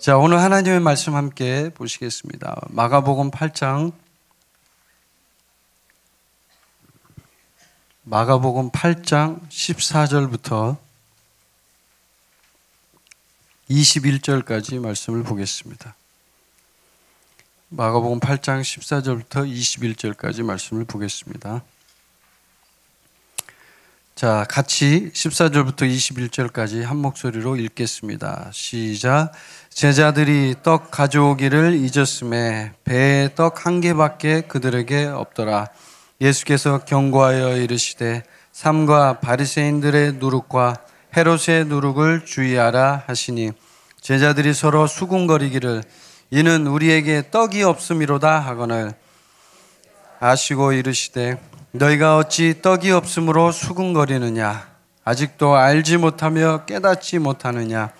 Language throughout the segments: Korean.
자, 오늘 하나님의 말씀 함께 보시겠습니다. 마가복음 8장 14절부터 21절까지 말씀을 보겠습니다. 마가복음 8장 14절부터 21절까지 말씀을 보겠습니다. 자, 같이 14절부터 21절까지 한 목소리로 읽겠습니다. 시작. 제자들이 떡 가져오기를 잊었음에 배에 떡 한 개밖에 그들에게 없더라. 예수께서 경고하여 이르시되 삼가 바리새인들의 누룩과 헤롯의 누룩을 주의하라 하시니 제자들이 서로 수군거리기를 이는 우리에게 떡이 없음이로다 하거늘 아시고 이르시되 너희가 어찌 떡이 없음으로 수군거리느냐 아직도 알지 못하며 깨닫지 못하느냐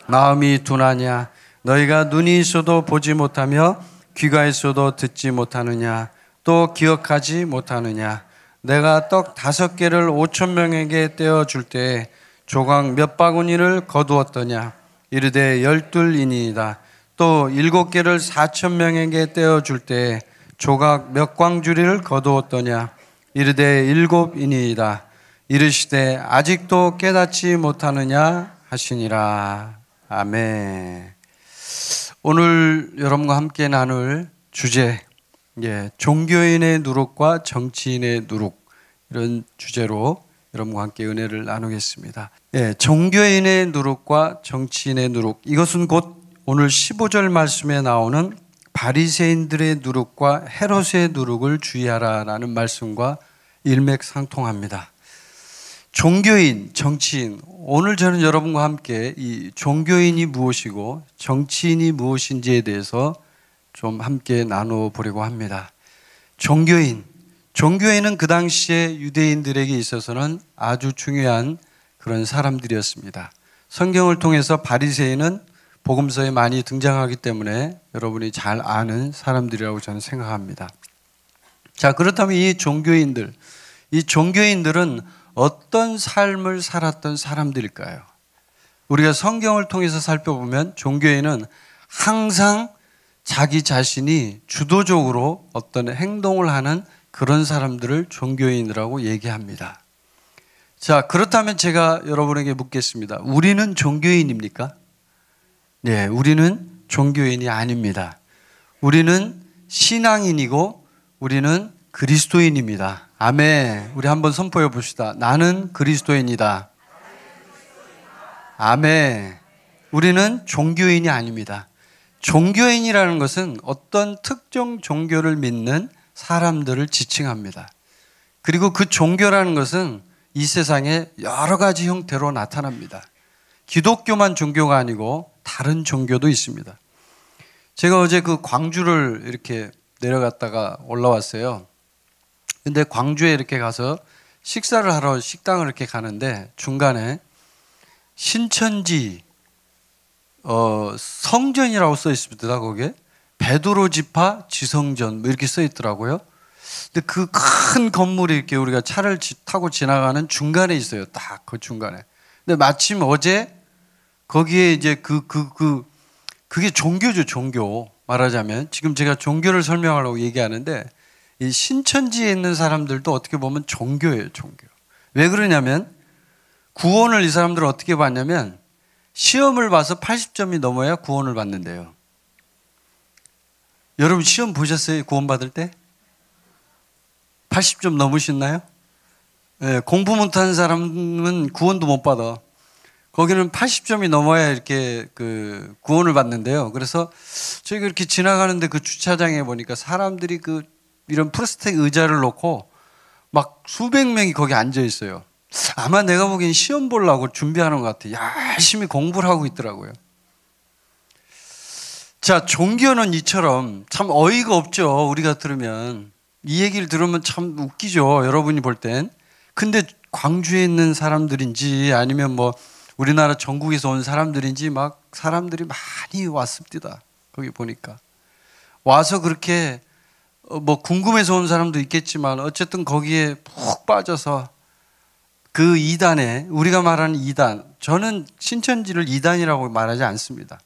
마음이 둔하냐 너희가 눈이 있어도 보지 못하며 귀가 있어도 듣지 못하느냐 또 기억하지 못하느냐 내가 떡 5개를 5,000명에게 떼어줄 때에 조각 몇 바구니를 거두었더냐 이르되 12이니이다 또 7개를 4,000명에게 떼어줄 때에 조각 몇 광주리를 거두었더냐 이르되 7이니이다 이르시되 아직도 깨닫지 못하느냐 하시니라. 아멘. 오늘 여러분과 함께 나눌 주제 종교인의 누룩과 정치인의 누룩 이런 주제로 여러분과 함께 은혜를 나누겠습니다. 종교인의 누룩과 정치인의 누룩 이것은 곧 오늘 15절 말씀에 나오는 바리새인들의 누룩과 헤롯의 누룩을 주의하라라는 말씀과 일맥상통합니다. 종교인, 정치인, 오늘 저는 여러분과 함께 이 종교인이 무엇이고 정치인이 무엇인지에 대해서 좀 함께 나누어 보려고 합니다. 종교인은 그 당시에 유대인들에게 있어서는 아주 중요한 그런 사람들이었습니다. 성경을 통해서 바리새인은 복음서에 많이 등장하기 때문에 여러분이 잘 아는 사람들이라고 저는 생각합니다. 자, 그렇다면 이 종교인들은 어떤 삶을 살았던 사람들일까요? 우리가 성경을 통해서 살펴보면 종교인은 항상 자기 자신이 주도적으로 어떤 행동을 하는 그런 사람들을 종교인이라고 얘기합니다. 자, 그렇다면 제가 여러분에게 묻겠습니다. 우리는 종교인입니까? 네, 우리는 종교인이 아닙니다. 우리는 신앙인이고 우리는 그리스도인입니다. 아멘. 우리 한번 선포해 봅시다. 나는 그리스도인이다. 아멘. 우리는 종교인이 아닙니다. 종교인이라는 것은 어떤 특정 종교를 믿는 사람들을 지칭합니다. 그리고 그 종교라는 것은 이 세상에 여러 가지 형태로 나타납니다. 기독교만 종교가 아니고 다른 종교도 있습니다. 제가 어제 그 광주를 이렇게 내려갔다가 올라왔어요. 근데 광주에 이렇게 가서 식사를 하러 식당을 이렇게 가는데 중간에 신천지 성전이라고 써 있습니다. 거기에 베드로 지파 지성전 뭐 이렇게 써 있더라고요. 근데 그 큰 건물이 이렇게 우리가 차를 타고 지나가는 중간에 있어요. 딱 그 중간에. 근데 마침 어제 거기에 이제 그게 종교죠, 종교. 말하자면 지금 제가 종교를 설명하려고 얘기하는데 이 신천지에 있는 사람들도 어떻게 보면 종교예요, 종교. 왜 그러냐면 구원을 이 사람들은 어떻게 받냐면 시험을 봐서 80점이 넘어야 구원을 받는데요. 여러분 시험 보셨어요? 구원 받을 때? 80점 넘으셨나요? 네, 공부 못하는 사람은 구원도 못 받아. 거기는 80점이 넘어야 이렇게 그 구원을 받는데요. 그래서 저희가 이렇게 지나가는데 그 주차장에 보니까 사람들이 이런 플라스틱 의자를 놓고 막 수백 명이 거기 앉아 있어요. 아마 내가 보기엔 시험 보려고 준비하는 것 같아요. 열심히 공부를 하고 있더라고요. 자, 종교는 이처럼 참 어이가 없죠. 우리가 들으면. 이 얘기를 들으면 참 웃기죠. 여러분이 볼 땐. 근데 광주에 있는 사람들인지 아니면 뭐 우리나라 전국에서 온 사람들인지 막 사람들이 많이 왔습니다. 거기 보니까. 와서 그렇게 뭐 궁금해서 온 사람도 있겠지만 어쨌든 거기에 푹 빠져서 그 이단에 우리가 말하는 이단, 저는 신천지를 이단이라고 말하지 않습니다.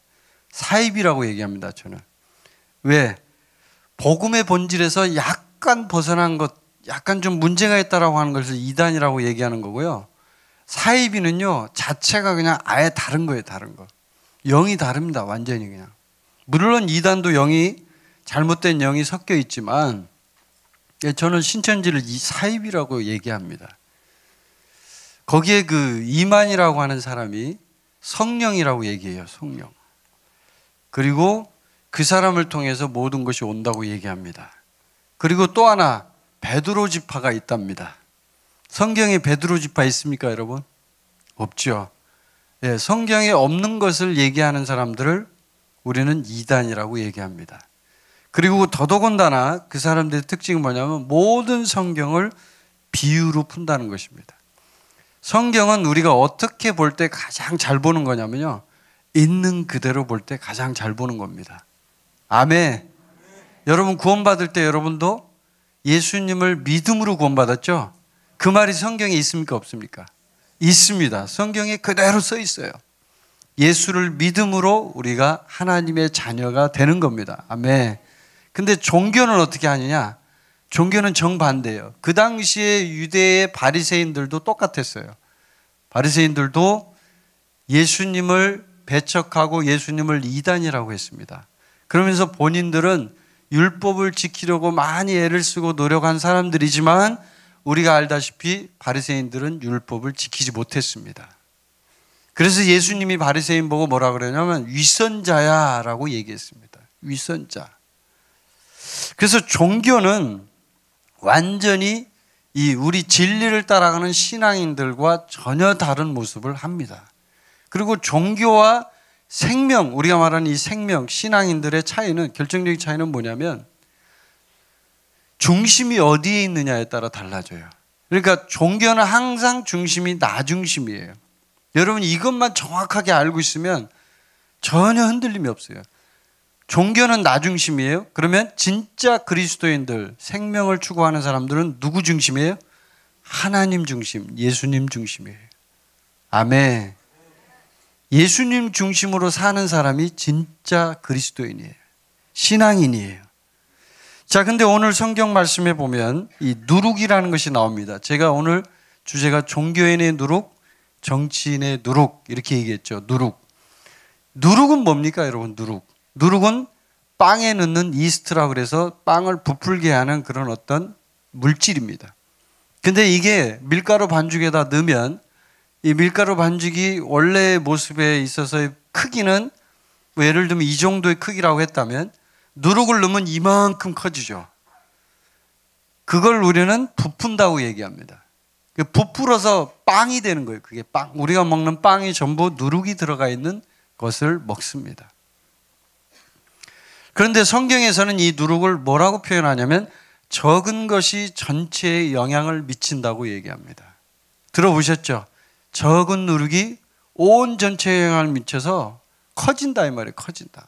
사입이라고 얘기합니다. 저는. 왜? 복음의 본질에서 약간 벗어난 것, 약간 좀 문제가 있다라고 하는 것을 이단이라고 얘기하는 거고요. 사이비는요, 자체가 그냥 아예 다른 거예요, 다른 거. 영이 다릅니다, 완전히 그냥. 물론 이단도 영이, 잘못된 영이 섞여 있지만, 저는 신천지를 이 사입이라고 얘기합니다. 거기에 그 이만이라고 하는 사람이 성령이라고 얘기해요, 성령. 그리고 그 사람을 통해서 모든 것이 온다고 얘기합니다. 그리고 또 하나, 베드로 지파가 있답니다. 성경에 베드로 지파 있습니까, 여러분? 없죠. 예, 성경에 없는 것을 얘기하는 사람들을 우리는 이단이라고 얘기합니다. 그리고 더더군다나 그 사람들의 특징이 뭐냐면 모든 성경을 비유로 푼다는 것입니다. 성경은 우리가 어떻게 볼 때 가장 잘 보는 거냐면요, 있는 그대로 볼 때 가장 잘 보는 겁니다. 아멘. 여러분 구원받을 때 여러분도 예수님을 믿음으로 구원받았죠? 그 말이 성경에 있습니까, 없습니까? 있습니다. 성경에 그대로 써 있어요. 예수를 믿음으로 우리가 하나님의 자녀가 되는 겁니다. 아멘. 근데 종교는 어떻게 하느냐? 종교는 정반대예요. 그 당시에 유대의 바리새인들도 똑같았어요. 바리새인들도 예수님을 배척하고 예수님을 이단이라고 했습니다. 그러면서 본인들은 율법을 지키려고 많이 애를 쓰고 노력한 사람들이지만 우리가 알다시피 바리새인들은 율법을 지키지 못했습니다. 그래서 예수님이 바리새인 보고 뭐라 그러냐면 위선자야 라고 얘기했습니다. 위선자. 그래서 종교는 완전히 이 우리 진리를 따라가는 신앙인들과 전혀 다른 모습을 합니다. 그리고 종교와 생명, 우리가 말하는 이 생명, 신앙인들의 차이는, 결정적인 차이는 뭐냐면 중심이 어디에 있느냐에 따라 달라져요. 그러니까 종교는 항상 중심이 나 중심이에요. 여러분 이것만 정확하게 알고 있으면 전혀 흔들림이 없어요. 종교는 나 중심이에요. 그러면 진짜 그리스도인들, 생명을 추구하는 사람들은 누구 중심이에요? 하나님 중심, 예수님 중심이에요. 아멘. 예수님 중심으로 사는 사람이 진짜 그리스도인이에요. 신앙인이에요. 자, 근데 오늘 성경 말씀에 보면 이 누룩이라는 것이 나옵니다. 제가 오늘 주제가 종교인의 누룩, 정치인의 누룩 이렇게 얘기했죠. 누룩. 누룩은 뭡니까, 여러분? 누룩. 누룩은 빵에 넣는 이스트라고 그래서 빵을 부풀게 하는 그런 어떤 물질입니다. 근데 이게 밀가루 반죽에다 넣으면 이 밀가루 반죽이 원래의 모습에 있어서의 크기는 뭐 예를 들면 이 정도의 크기라고 했다면 누룩을 넣으면 이만큼 커지죠. 그걸 우리는 부푼다고 얘기합니다. 부풀어서 빵이 되는 거예요. 그게 빵. 우리가 먹는 빵이 전부 누룩이 들어가 있는 것을 먹습니다. 그런데 성경에서는 이 누룩을 뭐라고 표현하냐면 적은 것이 전체에 영향을 미친다고 얘기합니다. 들어보셨죠? 적은 누룩이 온 전체에 영향을 미쳐서 커진다 이 말이에요. 커진다.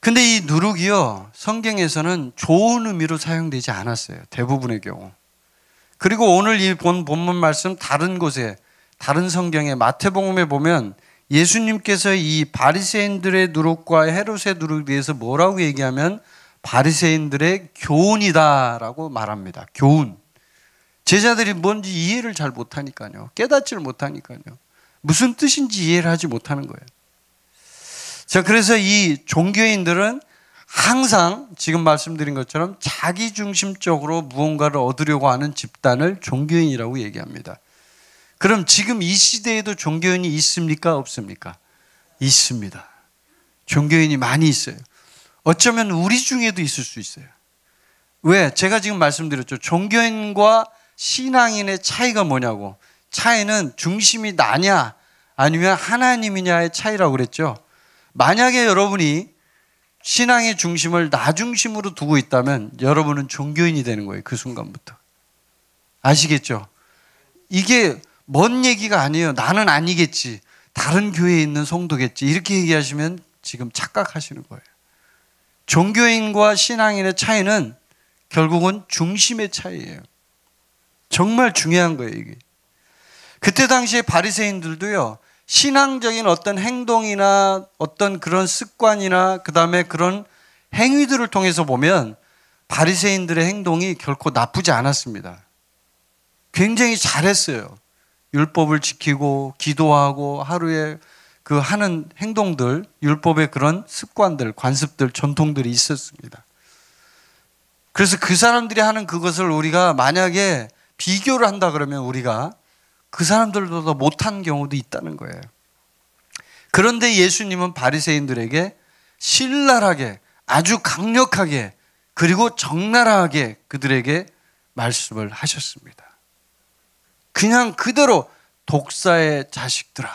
근데 이 누룩이요, 성경에서는 좋은 의미로 사용되지 않았어요. 대부분의 경우. 그리고 오늘 이 본문 말씀 다른 곳에, 다른 성경에 마태복음에 보면 예수님께서 이 바리새인들의 누룩과 헤롯의 누룩에 대해서 뭐라고 얘기하면 바리새인들의 교훈이다라고 말합니다. 교훈. 제자들이 뭔지 이해를 잘 못하니까요. 깨닫지를 못하니까요. 무슨 뜻인지 이해를 하지 못하는 거예요. 자, 그래서 이 종교인들은 항상 지금 말씀드린 것처럼 자기중심적으로 무언가를 얻으려고 하는 집단을 종교인이라고 얘기합니다. 그럼 지금 이 시대에도 종교인이 있습니까? 없습니까? 있습니다. 종교인이 많이 있어요. 어쩌면 우리 중에도 있을 수 있어요. 왜? 제가 지금 말씀드렸죠. 종교인과 신앙인의 차이가 뭐냐고. 차이는 중심이 나냐 아니면 하나님이냐의 차이라고 그랬죠. 만약에 여러분이 신앙의 중심을 나 중심으로 두고 있다면 여러분은 종교인이 되는 거예요. 그 순간부터. 아시겠죠? 이게 먼 얘기가 아니에요. 나는 아니겠지. 다른 교회에 있는 성도겠지. 이렇게 얘기하시면 지금 착각하시는 거예요. 종교인과 신앙인의 차이는 결국은 중심의 차이예요. 정말 중요한 거예요, 이게. 그때 당시에 바리새인들도요, 신앙적인 어떤 행동이나 어떤 그런 습관이나 그 다음에 그런 행위들을 통해서 보면 바리새인들의 행동이 결코 나쁘지 않았습니다. 굉장히 잘했어요. 율법을 지키고 기도하고 하루에 그 하는 행동들, 율법의 그런 습관들, 관습들, 전통들이 있었습니다. 그래서 그 사람들이 하는 그것을 우리가 만약에 비교를 한다 그러면 우리가 그 사람들보다 못한 경우도 있다는 거예요. 그런데 예수님은 바리새인들에게 신랄하게, 아주 강력하게, 그리고 적나라하게 그들에게 말씀을 하셨습니다. 그냥 그대로 독사의 자식들아,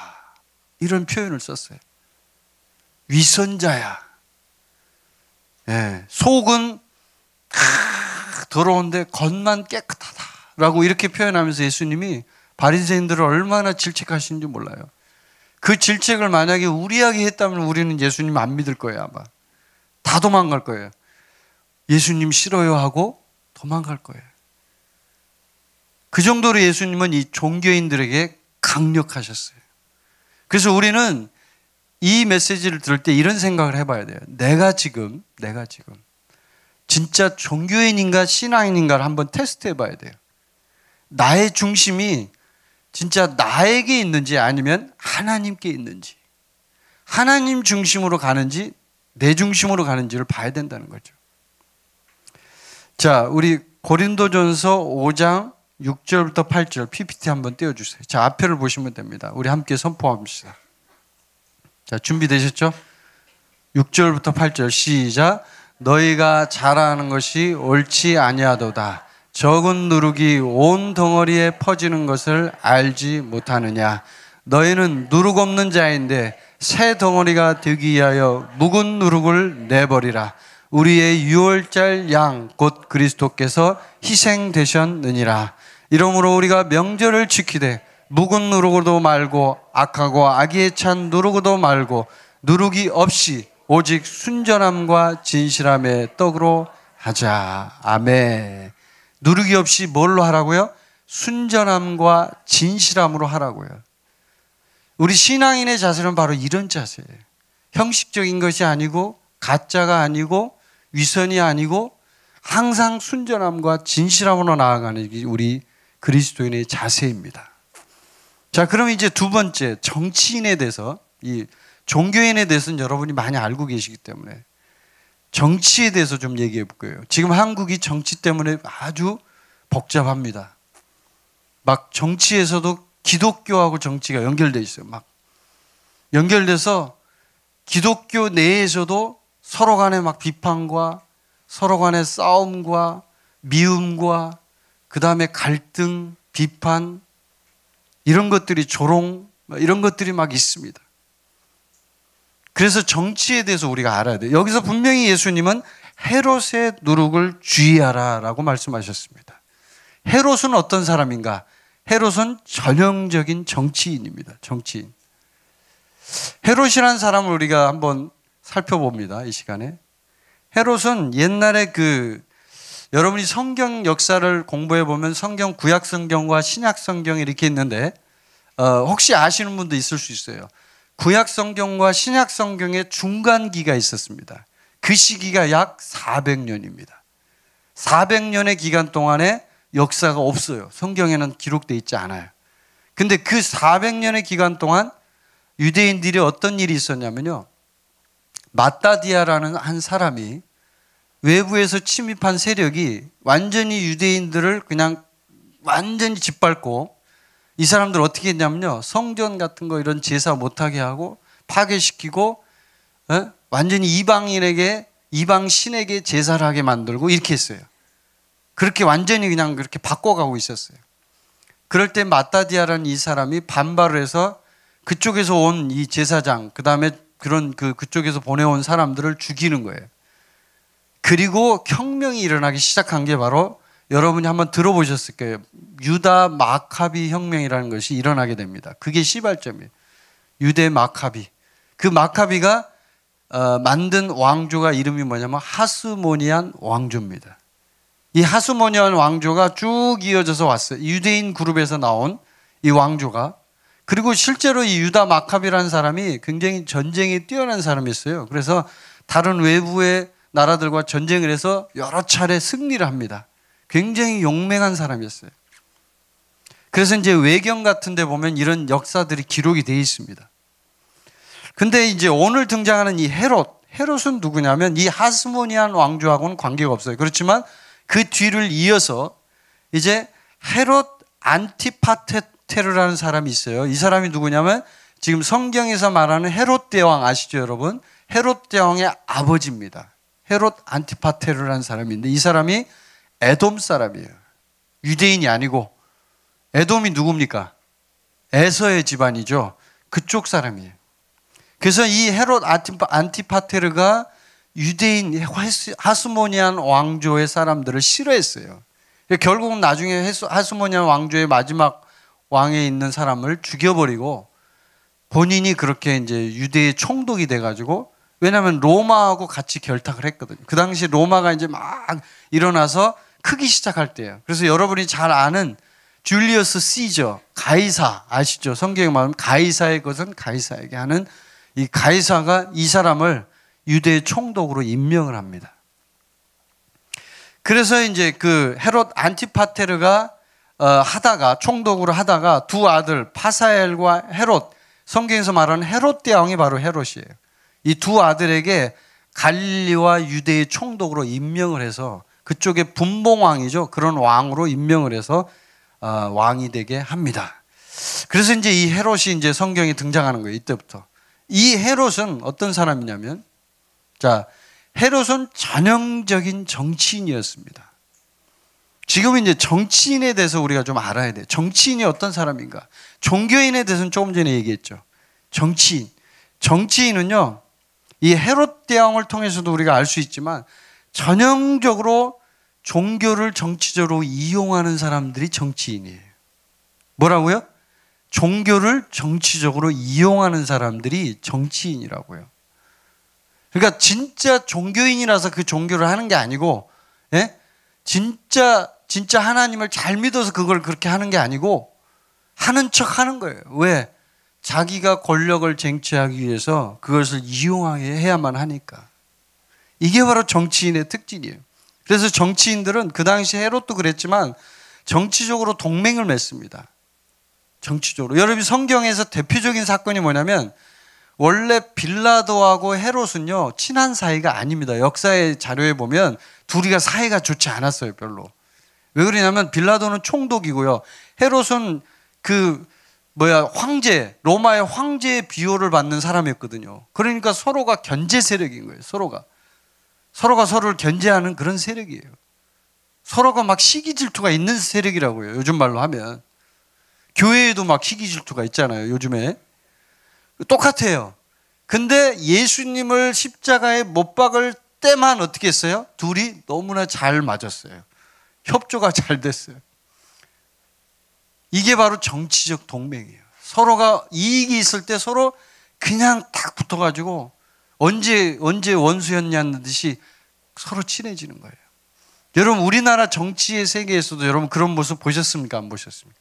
이런 표현을 썼어요. 위선자야. 예, 속은 더러운데 겉만 깨끗하다라고 이렇게 표현하면서 예수님이 바리새인들을 얼마나 질책하시는지 몰라요. 그 질책을 만약에 우리에게 했다면 우리는 예수님 안 믿을 거예요. 아마 다 도망갈 거예요. 예수님 싫어요 하고 도망갈 거예요. 그 정도로 예수님은 이 종교인들에게 강력하셨어요. 그래서 우리는 이 메시지를 들을 때 이런 생각을 해봐야 돼요. 내가 지금 진짜 종교인인가 신앙인인가를 한번 테스트 해봐야 돼요. 나의 중심이 진짜 나에게 있는지 아니면 하나님께 있는지, 하나님 중심으로 가는지 내 중심으로 가는지를 봐야 된다는 거죠. 자, 우리 고린도전서 5장 6절부터 8절 PPT 한번 띄워주세요. 자, 앞에를 보시면 됩니다. 우리 함께 선포합시다. 자, 준비되셨죠? 6절부터 8절 시작. 너희가 잘하는 것이 옳지 아니하도다. 적은 누룩이 온 덩어리에 퍼지는 것을 알지 못하느냐. 너희는 누룩 없는 자인데 새 덩어리가 되기 위하여 묵은 누룩을 내버리라. 우리의 유월절 양 곧 그리스도께서 희생되셨느니라. 이러므로 우리가 명절을 지키되 묵은 누룩으로도 말고 악하고 악의에 찬 누룩으로도 말고 누룩이 없이 오직 순전함과 진실함의 떡으로 하자. 아멘. 누룩이 없이 뭘로 하라고요? 순전함과 진실함으로 하라고요. 우리 신앙인의 자세는 바로 이런 자세예요. 형식적인 것이 아니고 가짜가 아니고 위선이 아니고 항상 순전함과 진실함으로 나아가는 우리 그리스도인의 자세입니다. 자, 그럼 이제 두 번째, 정치인에 대해서, 이 종교인에 대해서는 여러분이 많이 알고 계시기 때문에 정치에 대해서 좀 얘기해 볼 거예요. 지금 한국이 정치 때문에 아주 복잡합니다. 막 정치에서도 기독교하고 정치가 연결돼 있어요. 막 연결돼서 기독교 내에서도 서로 간의 막 비판과 서로 간의 싸움과 미움과 그 다음에 갈등, 비판, 이런 것들이 조롱, 이런 것들이 막 있습니다. 그래서 정치에 대해서 우리가 알아야 돼요. 여기서 분명히 예수님은 헤롯의 누룩을 주의하라 라고 말씀하셨습니다. 헤롯은 어떤 사람인가? 헤롯은 전형적인 정치인입니다. 정치인. 헤롯이라는 사람을 우리가 한번 살펴봅니다. 이 시간에. 헤롯은 옛날에 여러분이 성경 역사를 공부해 보면 성경 구약 성경과 신약 성경이 이렇게 있는데 혹시 아시는 분도 있을 수 있어요. 구약 성경과 신약 성경의 중간기가 있었습니다. 그 시기가 약 400년입니다. 400년의 기간 동안에 역사가 없어요. 성경에는 기록되어 있지 않아요. 근데 그 400년의 기간 동안 유대인들이 어떤 일이 있었냐면요. 마따디아라는 한 사람이 외부에서 침입한 세력이 완전히 유대인들을 그냥 완전히 짓밟고 이 사람들 어떻게 했냐면요. 성전 같은 거 이런 제사 못하게 하고 파괴시키고 완전히 이방 신에게 제사를 하게 만들고 이렇게 했어요. 그렇게 완전히 그냥 그렇게 바꿔가고 있었어요. 그럴 때 마따디아라는 이 사람이 반발을 해서 그쪽에서 온 이 제사장, 그 다음에 그쪽에서 보내온 사람들을 죽이는 거예요. 그리고 혁명이 일어나기 시작한 게 바로 여러분이 한번 들어보셨을 거예요. 유다 마카비 혁명이라는 것이 일어나게 됩니다. 그게 시발점이에요. 유대 마카비. 그 마카비가 만든 왕조가 이름이 뭐냐면 하스모니안 왕조입니다. 이 하스모니안 왕조가 쭉 이어져서 왔어요. 유대인 그룹에서 나온 이 왕조가. 그리고 실제로 이 유다 마카비라는 사람이 굉장히 전쟁에 뛰어난 사람이었어요. 그래서 다른 외부의 나라들과 전쟁을 해서 여러 차례 승리를 합니다. 굉장히 용맹한 사람이었어요. 그래서 이제 외경 같은 데 보면 이런 역사들이 기록이 되어 있습니다. 근데 이제 오늘 등장하는 이 헤롯은 누구냐면 이 하스모니안 왕조하고는 관계가 없어요. 그렇지만 그 뒤를 이어서 이제 헤롯 안티파테르라는 사람이 있어요. 이 사람이 누구냐면 지금 성경에서 말하는 헤롯 대왕 아시죠, 여러분? 헤롯 대왕의 아버지입니다. 헤롯 안티파테르라는 사람인데 이 사람이 에돔 사람이에요. 유대인이 아니고. 에돔이 누굽니까? 에서의 집안이죠. 그쪽 사람이에요. 그래서 이 헤롯 안티파테르가 유대인 하스모니안 왕조의 사람들을 싫어했어요. 결국은 나중에 하스모니안 왕조의 마지막 왕에 있는 사람을 죽여버리고 본인이 그렇게 이제 유대의 총독이 돼가지고, 왜냐하면 로마하고 같이 결탁을 했거든요. 그 당시 로마가 이제 막 일어나서 크기 시작할 때예요. 그래서 여러분이 잘 아는 줄리어스 시저, 가이사 아시죠? 성경에 말하면 가이사의 것은 가이사에게 하는 이 가이사가 이 사람을 유대의 총독으로 임명을 합니다. 그래서 이제 그 헤롯 안티파테르가 하다가 총독으로 하다가 두 아들 파사엘과 헤롯, 성경에서 말하는 헤롯 대왕이 바로 헤롯이에요. 이 두 아들에게 갈릴리와 유대의 총독으로 임명을 해서 그쪽에 분봉왕이죠. 그런 왕으로 임명을 해서 왕이 되게 합니다. 그래서 이제 이 헤롯이 이제 성경에 등장하는 거예요. 이때부터. 이 헤롯은 어떤 사람이냐면, 자, 헤롯은 전형적인 정치인이었습니다. 지금 이제 정치인에 대해서 우리가 좀 알아야 돼요. 정치인이 어떤 사람인가? 종교인에 대해서는 조금 전에 얘기했죠. 정치인. 정치인은요, 이 헤롯 대왕을 통해서도 우리가 알 수 있지만 전형적으로 종교를 정치적으로 이용하는 사람들이 정치인이에요. 뭐라고요? 종교를 정치적으로 이용하는 사람들이 정치인이라고요. 그러니까 진짜 종교인이라서 그 종교를 하는 게 아니고, 예? 진짜 하나님을 잘 믿어서 그걸 그렇게 하는 게 아니고 하는 척 하는 거예요. 왜? 자기가 권력을 쟁취하기 위해서 그것을 이용해야만 하니까. 이게 바로 정치인의 특징이에요. 그래서 정치인들은 그 당시 헤롯도 그랬지만 정치적으로 동맹을 맺습니다. 정치적으로. 여러분 성경에서 대표적인 사건이 뭐냐면, 원래 빌라도하고 헤롯은요 친한 사이가 아닙니다. 역사의 자료에 보면 둘이가 사이가 좋지 않았어요. 별로. 왜 그러냐면 빌라도는 총독이고요, 헤롯은 황제, 로마의 황제의 비호를 받는 사람이었거든요. 그러니까 서로가 견제 세력인 거예요. 서로가 서로를 견제하는 그런 세력이에요. 서로가 막 시기 질투가 있는 세력이라고요. 요즘 말로 하면 교회에도 막 시기 질투가 있잖아요. 요즘에 똑같아요. 근데 예수님을 십자가에 못 박을 때만 어떻게 했어요? 둘이 너무나 잘 맞았어요. 협조가 잘 됐어요. 이게 바로 정치적 동맹이에요. 서로가 이익이 있을 때 서로 그냥 딱 붙어가지고 언제 원수였냐는 듯이 서로 친해지는 거예요. 여러분 우리나라 정치의 세계에서도 여러분 그런 모습 보셨습니까? 안 보셨습니까?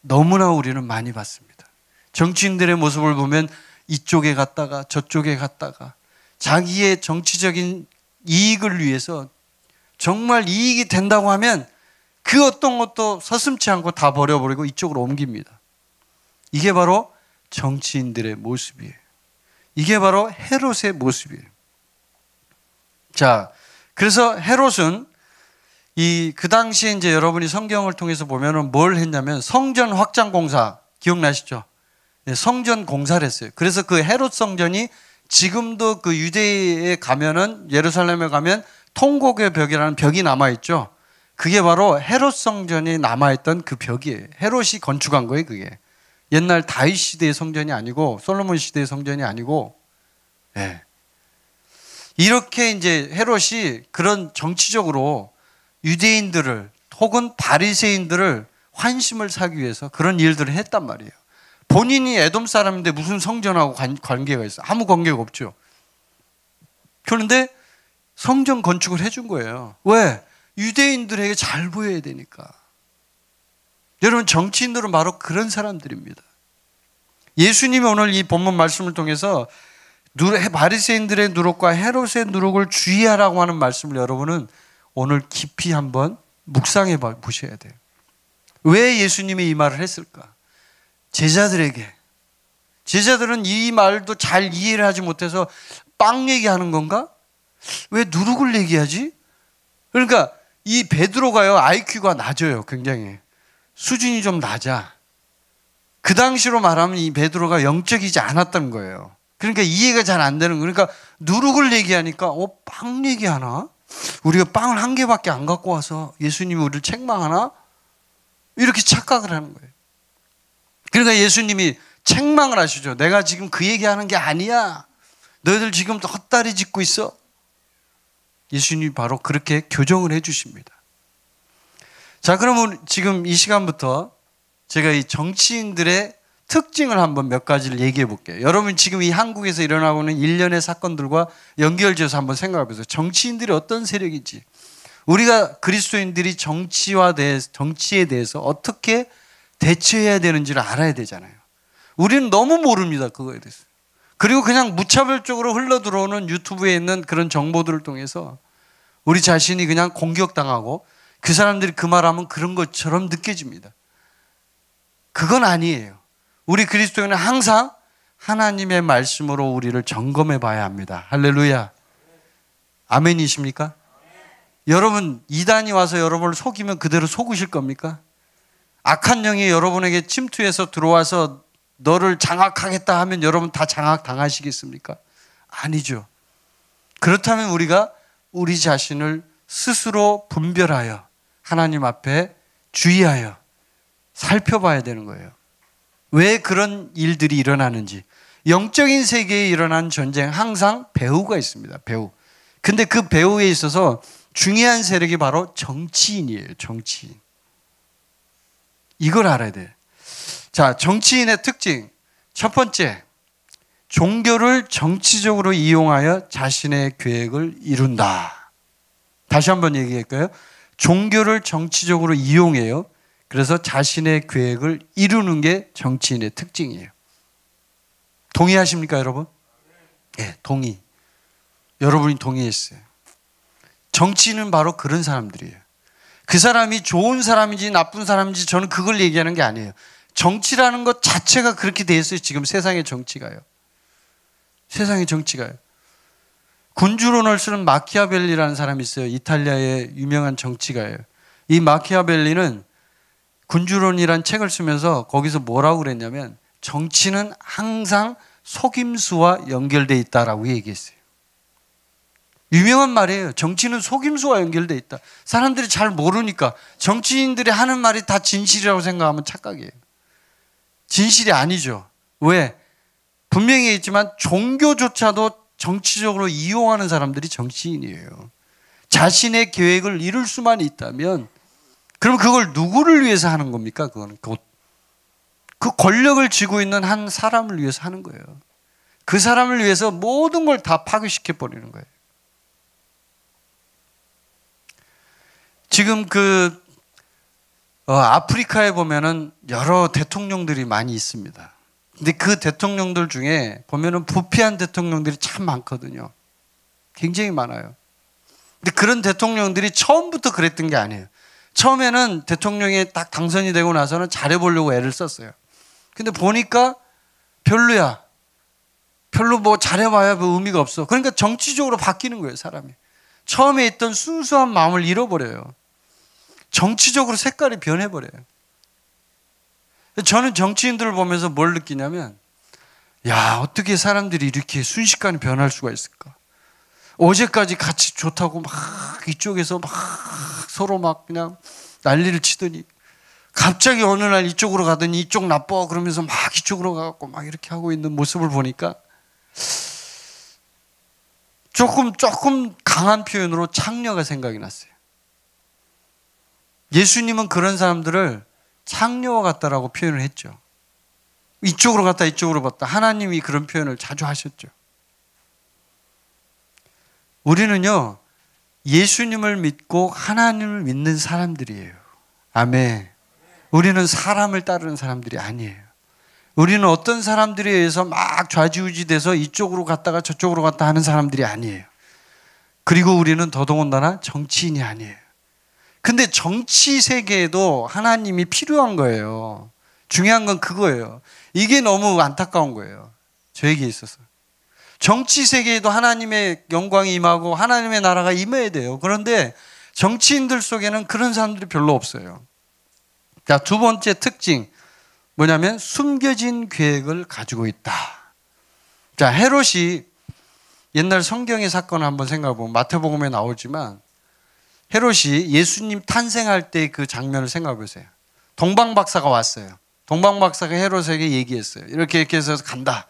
너무나 우리는 많이 봤습니다. 정치인들의 모습을 보면 이쪽에 갔다가 저쪽에 갔다가 자기의 정치적인 이익을 위해서 정말 이익이 된다고 하면 그 어떤 것도 서슴지 않고 다 버려버리고 이쪽으로 옮깁니다. 이게 바로 정치인들의 모습이에요. 이게 바로 헤롯의 모습이에요. 자, 그래서 헤롯은 그 당시에 이제 여러분이 성경을 통해서 보면은 뭘 했냐면 성전 확장 공사 기억나시죠? 네, 성전 공사를 했어요. 그래서 그 헤롯 성전이 지금도 그 유대에 가면은 예루살렘에 가면 통곡의 벽이라는 벽이 남아있죠. 그게 바로 헤롯 성전이 남아있던 그 벽이에요. 헤롯이 건축한 거예요, 그게. 옛날 다윗 시대의 성전이 아니고 솔로몬 시대의 성전이 아니고, 네. 이렇게 이제 헤롯이 그런 정치적으로 유대인들을 혹은 바리새인들을 환심을 사기 위해서 그런 일들을 했단 말이에요. 본인이 에돔 사람인데 무슨 성전하고 관계가 있어요? 아무 관계가 없죠. 그런데 성전 건축을 해준 거예요. 왜? 유대인들에게 잘 보여야 되니까. 여러분 정치인들은 바로 그런 사람들입니다. 예수님이 오늘 이 본문 말씀을 통해서 바리새인들의 누룩과 헤롯의 누룩을 주의하라고 하는 말씀을 여러분은 오늘 깊이 한번 묵상해 보셔야 돼요. 왜 예수님이 이 말을 했을까? 제자들은 이 말도 잘 이해를 하지 못해서 빵 얘기하는 건가? 왜 누룩을 얘기하지? 그러니까 이 베드로가요, IQ가 낮아요. 굉장히 수준이 좀 낮아. 그 당시로 말하면 이 베드로가 영적이지 않았던 거예요. 그러니까 이해가 잘 안 되는 거예요. 그러니까 누룩을 얘기하니까 빵 얘기하나? 우리가 빵을 한 개밖에 안 갖고 와서 예수님이 우리를 책망하나? 이렇게 착각을 하는 거예요. 그러니까 예수님이 책망을 하시죠. 내가 지금 그 얘기하는 게 아니야. 너희들 지금 헛다리 짚고 있어. 예수님이 바로 그렇게 교정을 해 주십니다. 자, 그러면 지금 이 시간부터 제가 이 정치인들의 특징을 한번 몇 가지를 얘기해 볼게요. 여러분 지금 이 한국에서 일어나고 있는 일련의 사건들과 연결지어서 한번 생각해 보세요. 정치인들이 어떤 세력인지, 우리가 그리스도인들이 정치에 대해서 어떻게 대처해야 되는지를 알아야 되잖아요. 우리는 너무 모릅니다. 그거에 대해서. 그리고 그냥 무차별적으로 흘러들어오는 유튜브에 있는 그런 정보들을 통해서 우리 자신이 그냥 공격당하고 그 사람들이 그 말하면 그런 것처럼 느껴집니다. 그건 아니에요. 우리 그리스도인은 항상 하나님의 말씀으로 우리를 점검해 봐야 합니다. 할렐루야. 아멘이십니까? 여러분, 이단이 와서 여러분을 속이면 그대로 속으실 겁니까? 악한 영이 여러분에게 침투해서 들어와서 너를 장악하겠다 하면 여러분 다 장악당하시겠습니까? 아니죠. 그렇다면 우리가 우리 자신을 스스로 분별하여 하나님 앞에 주의하여 살펴봐야 되는 거예요. 왜 그런 일들이 일어나는지. 영적인 세계에 일어난 전쟁, 항상 배후가 있습니다. 배후. 근데 그 배후에 있어서 중요한 세력이 바로 정치인이에요. 정치인. 이걸 알아야 돼요. 자, 정치인의 특징. 첫 번째, 종교를 정치적으로 이용하여 자신의 계획을 이룬다. 다시 한번 얘기할까요? 종교를 정치적으로 이용해요. 그래서 자신의 계획을 이루는 게 정치인의 특징이에요. 동의하십니까, 여러분? 네, 동의. 여러분이 동의했어요. 정치인은 바로 그런 사람들이에요. 그 사람이 좋은 사람인지 나쁜 사람인지 저는 그걸 얘기하는 게 아니에요. 정치라는 것 자체가 그렇게 돼 있어요. 지금 세상의 정치가요. 세상의 정치가요. 군주론을 쓰는 마키아벨리라는 사람이 있어요. 이탈리아의 유명한 정치가예요. 이 마키아벨리는 군주론이란 책을 쓰면서 거기서 뭐라고 그랬냐면 정치는 항상 속임수와 연결되어 있다라고 얘기했어요. 유명한 말이에요. 정치는 속임수와 연결되어 있다. 사람들이 잘 모르니까 정치인들이 하는 말이 다 진실이라고 생각하면 착각이에요. 진실이 아니죠. 왜? 분명히 있지만 종교조차도 정치적으로 이용하는 사람들이 정치인이에요. 자신의 계획을 이룰 수만 있다면 그럼 그걸 누구를 위해서 하는 겁니까? 그거는 그 권력을 쥐고 있는 한 사람을 위해서 하는 거예요. 그 사람을 위해서 모든 걸 다 파괴시켜 버리는 거예요. 지금 아프리카에 보면은 여러 대통령들이 많이 있습니다. 근데 그 대통령들 중에 보면은 부패한 대통령들이 참 많거든요. 굉장히 많아요. 근데 그런 대통령들이 처음부터 그랬던 게 아니에요. 처음에는 대통령이 딱 당선이 되고 나서는 잘해보려고 애를 썼어요. 근데 보니까 별로야. 별로 뭐 잘해봐야 뭐 의미가 없어. 그러니까 정치적으로 바뀌는 거예요, 사람이. 처음에 있던 순수한 마음을 잃어버려요. 정치적으로 색깔이 변해버려요. 저는 정치인들을 보면서 뭘 느끼냐면, 야, 어떻게 사람들이 이렇게 순식간에 변할 수가 있을까? 어제까지 같이 좋다고 막 이쪽에서 막 서로 막 그냥 난리를 치더니 갑자기 어느 날 이쪽으로 가더니 이쪽 나빠 그러면서 막 이쪽으로 가고 막 이렇게 하고 있는 모습을 보니까 조금 강한 표현으로 창녀가 생각이 났어요. 예수님은 그런 사람들을 창녀와 같다라고 표현을 했죠. 이쪽으로 갔다 이쪽으로 갔다. 하나님이 그런 표현을 자주 하셨죠. 우리는요, 예수님을 믿고 하나님을 믿는 사람들이에요. 아멘. 우리는 사람을 따르는 사람들이 아니에요. 우리는 어떤 사람들에 의해서 막 좌지우지 돼서 이쪽으로 갔다가 저쪽으로 갔다 하는 사람들이 아니에요. 그리고 우리는 더더군다나 정치인이 아니에요. 근데 정치 세계에도 하나님이 필요한 거예요. 중요한 건 그거예요. 이게 너무 안타까운 거예요. 저에게 있어서. 정치 세계에도 하나님의 영광이 임하고 하나님의 나라가 임해야 돼요. 그런데 정치인들 속에는 그런 사람들이 별로 없어요. 자, 두 번째 특징 뭐냐면 숨겨진 계획을 가지고 있다. 자, 헤롯이 옛날 성경의 사건을 한번 생각해 보면 마태복음에 나오지만 헤롯이 예수님 탄생할 때 그 장면을 생각해 보세요. 동방박사가 왔어요. 동방박사가 헤롯에게 얘기했어요. 이렇게 해서 간다.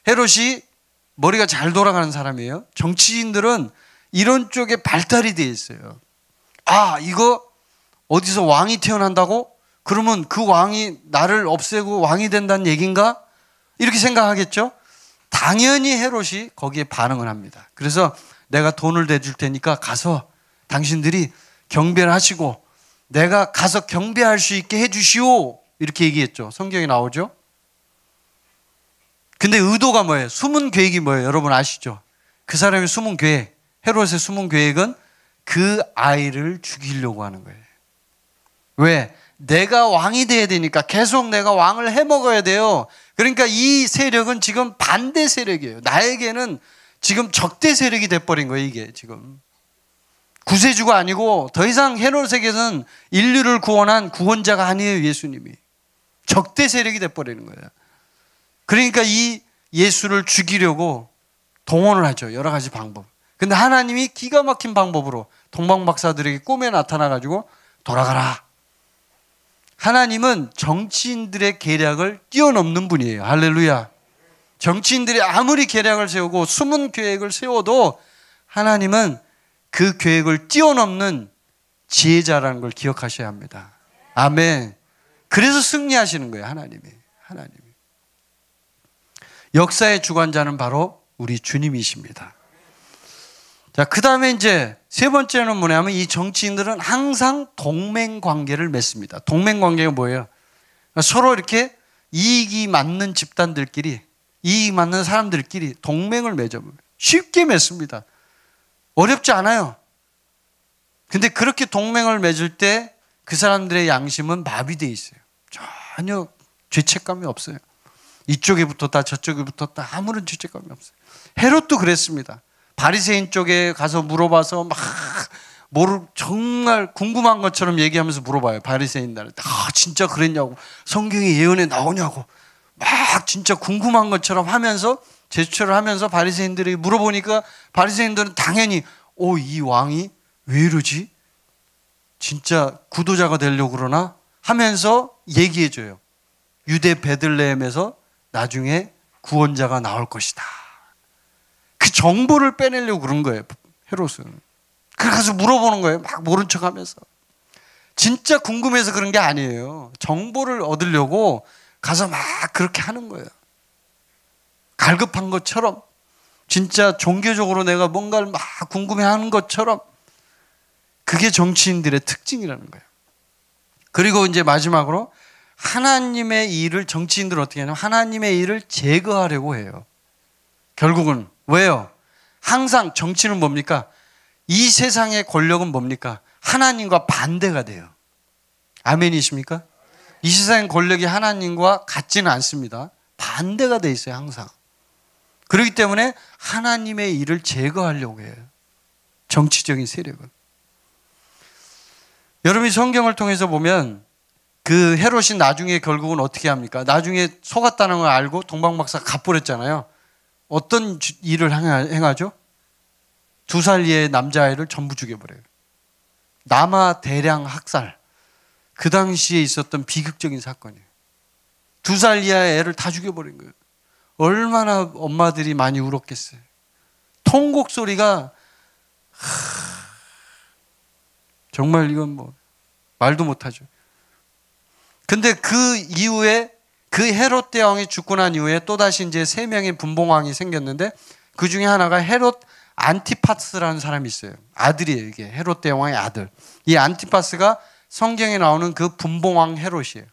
헤롯이 머리가 잘 돌아가는 사람이에요. 정치인들은 이런 쪽에 발달이 되어 있어요. 아, 이거 어디서 왕이 태어난다고? 그러면 그 왕이 나를 없애고 왕이 된다는 얘기인가? 이렇게 생각하겠죠? 당연히 헤롯이 거기에 반응을 합니다. 그래서 내가 돈을 대줄 테니까 가서 당신들이 경배를 하시고 내가 가서 경배할 수 있게 해주시오. 이렇게 얘기했죠. 성경에 나오죠. 근데 의도가 뭐예요? 숨은 계획이 뭐예요? 여러분 아시죠? 그 사람의 숨은 계획, 헤롯의 숨은 계획은 그 아이를 죽이려고 하는 거예요. 왜? 내가 왕이 돼야 되니까 계속 내가 왕을 해먹어야 돼요. 그러니까 이 세력은 지금 반대 세력이에요. 나에게는 지금 적대 세력이 돼버린 거예요. 이게 지금 구세주가 아니고 더 이상 헤롯에게는 인류를 구원한 구원자가 아니에요. 예수님이 적대 세력이 돼버리는 거예요. 그러니까 이 예수를 죽이려고 동원을 하죠. 여러 가지 방법. 근데 하나님이 기가 막힌 방법으로 동방박사들에게 꿈에 나타나가지고 돌아가라. 하나님은 정치인들의 계략을 뛰어넘는 분이에요. 할렐루야. 정치인들이 아무리 계략을 세우고 숨은 계획을 세워도 하나님은 그 계획을 뛰어넘는 지혜자라는 걸 기억하셔야 합니다. 아멘. 그래서 승리하시는 거예요. 하나님이. 역사의 주관자는 바로 우리 주님이십니다. 자, 그 다음에 이제 세 번째는 뭐냐면 이 정치인들은 항상 동맹 관계를 맺습니다. 동맹 관계가 뭐예요? 서로 이렇게 이익이 맞는 집단들끼리, 이익이 맞는 사람들끼리 동맹을 맺어요. 쉽게 맺습니다. 어렵지 않아요. 근데 그렇게 동맹을 맺을 때 그 사람들의 양심은 마비되어 있어요. 전혀 죄책감이 없어요. 이쪽에 붙었다 저쪽에 붙었다 아무런 죄책감이 없어요. 헤롯도 그랬습니다. 바리새인 쪽에 가서 물어봐서 막 정말 궁금한 것처럼 얘기하면서 물어봐요. 바리새인들한테 진짜 그랬냐고, 성경에 예언에 나오냐고 막 진짜 궁금한 것처럼 하면서 제스처를 하면서 바리새인들이 물어보니까 바리새인들은 당연히 이 왕이 왜 이러지? 진짜 구도자가 되려고 그러나? 하면서 얘기해줘요. 유대 베들레헴에서 나중에 구원자가 나올 것이다. 그 정보를 빼내려고 그런 거예요. 헤롯은. 그래서 물어보는 거예요. 막 모른 척하면서. 진짜 궁금해서 그런 게 아니에요. 정보를 얻으려고 가서 막 그렇게 하는 거예요. 갈급한 것처럼, 진짜 종교적으로 내가 뭔가를 막 궁금해하는 것처럼. 그게 정치인들의 특징이라는 거예요. 그리고 이제 마지막으로 하나님의 일을, 정치인들은 어떻게 하냐면 하나님의 일을 제거하려고 해요. 결국은 왜요? 항상 정치는 뭡니까? 이 세상의 권력은 뭡니까? 하나님과 반대가 돼요. 아멘이십니까? 이 세상의 권력이 하나님과 같지는 않습니다. 반대가 돼 있어요. 항상. 그렇기 때문에 하나님의 일을 제거하려고 해요. 정치적인 세력은. 여러분이 성경을 통해서 보면 그 헤롯이 나중에 결국은 어떻게 합니까? 나중에 속았다는 걸 알고 동방박사가 갚버렸잖아요. 어떤 일을 행하죠? 2살 이하의 남자아이를 전부 죽여버려요. 남아 대량 학살. 그 당시에 있었던 비극적인 사건이에요. 2살 이하의 애를 다 죽여버린 거예요. 얼마나 엄마들이 많이 울었겠어요. 통곡 소리가 정말 이건 뭐 말도 못하죠. 근데 그 이후에 그 헤롯 대왕이 죽고 난 이후에 또다시 이제 3명의 분봉왕이 생겼는데 그 중에 하나가 헤롯 안티파스라는 사람이 있어요. 아들이에요. 이게 헤롯 대왕의 아들. 이 안티파스가 성경에 나오는 그 분봉왕 헤롯이에요.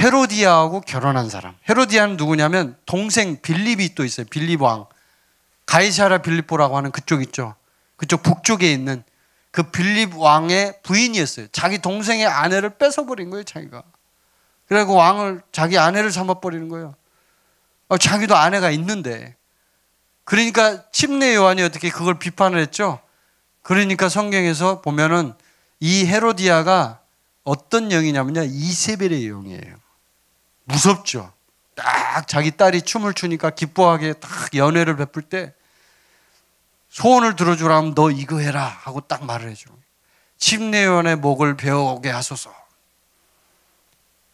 헤로디아하고 결혼한 사람. 헤로디아는 누구냐면 동생 빌립이 또 있어요. 빌립 왕. 가이사랴 빌립보라고 하는 그쪽 있죠. 그쪽 북쪽에 있는 그 빌립 왕의 부인이었어요. 자기 동생의 아내를 뺏어버린 거예요, 자기가. 그래고 왕을 자기 아내를 삼아버리는 거예요. 자기도 아내가 있는데. 그러니까 침례 요한이 어떻게 그걸 비판을 했죠? 그러니까 성경에서 보면은 이 헤로디아가 어떤 영이냐면요, 이세벨의 영이에요. 무섭죠. 딱 자기 딸이 춤을 추니까 기뻐하게 딱 연회를 베풀 때 소원을 들어주라면 너 이거 해라 하고 딱 말을 해주는 거예요. 침례요한의 목을 베어오게 하소서.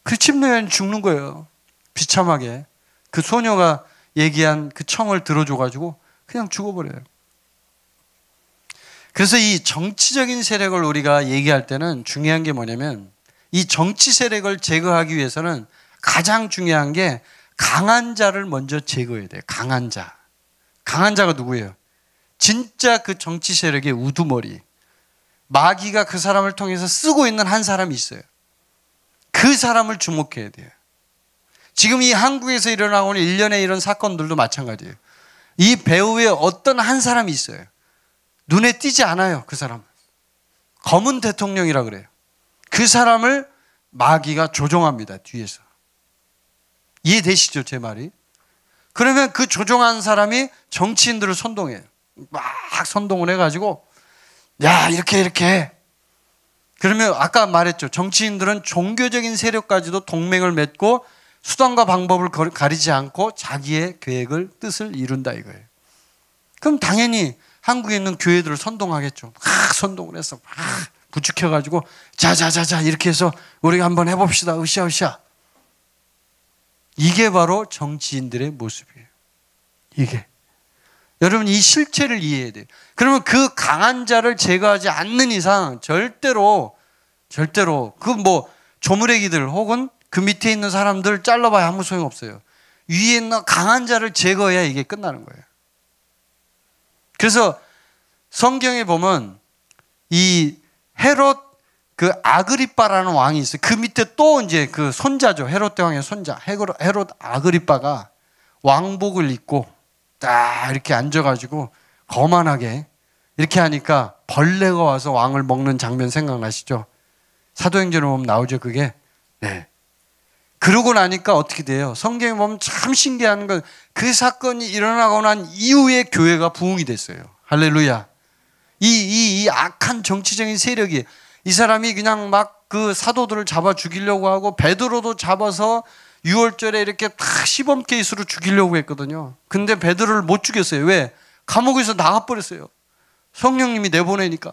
그 침례요한이 죽는 거예요. 비참하게. 그 소녀가 얘기한 그 청을 들어줘가지고 그냥 죽어버려요. 그래서 이 정치적인 세력을 우리가 얘기할 때는 중요한 게 뭐냐면 이 정치 세력을 제거하기 위해서는 가장 중요한 게 강한 자를 먼저 제거해야 돼요. 강한 자. 강한 자가 누구예요? 진짜 그 정치 세력의 우두머리. 마귀가 그 사람을 통해서 쓰고 있는 한 사람이 있어요. 그 사람을 주목해야 돼요. 지금 이 한국에서 일어나고 있는 일련의 이런 사건들도 마찬가지예요. 이 배후에 어떤 한 사람이 있어요. 눈에 띄지 않아요, 그 사람. 검은 대통령이라 그래요. 그 사람을 마귀가 조종합니다, 뒤에서. 이해되시죠, 제 말이? 그러면 그 조종한 사람이 정치인들을 선동해요. 막 선동을 해가지고 야 이렇게 해. 그러면 아까 말했죠. 정치인들은 종교적인 세력까지도 동맹을 맺고 수단과 방법을 가리지 않고 자기의 계획을 뜻을 이룬다 이거예요. 그럼 당연히 한국에 있는 교회들을 선동하겠죠. 막 선동을 해서 막 부추겨가지고 자자자자 이렇게 해서 우리가 한번 해봅시다. 으쌰으쌰. 이게 바로 정치인들의 모습이에요. 이게. 여러분 이 실체를 이해해야 돼요. 그러면 그 강한 자를 제거하지 않는 이상 절대로 그 뭐 조무래기들 혹은 그 밑에 있는 사람들 잘라봐야 아무 소용없어요. 위에 있는 강한 자를 제거해야 이게 끝나는 거예요. 그래서 성경에 보면 이 헤롯 그 아그리빠라는 왕이 있어요. 그 밑에 또 이제 그 손자죠. 헤롯 대왕의 손자. 헤롯 아그리빠가 왕복을 입고 딱 이렇게 앉아가지고 거만하게 이렇게 하니까 벌레가 와서 왕을 먹는 장면 생각나시죠? 사도행전에 보면 나오죠, 그게. 네. 그러고 나니까 어떻게 돼요? 성경에 보면 참 신기한 건 그 사건이 일어나고 난 이후에 교회가 부흥이 됐어요. 할렐루야. 이 악한 정치적인 세력이 이 사람이 그냥 막 그 사도들을 잡아 죽이려고 하고 베드로도 잡아서 6월절에 이렇게 딱 시범 케이스로 죽이려고 했거든요. 근데 베드로를 못 죽였어요. 왜? 감옥에서 나가버렸어요. 성령님이 내보내니까.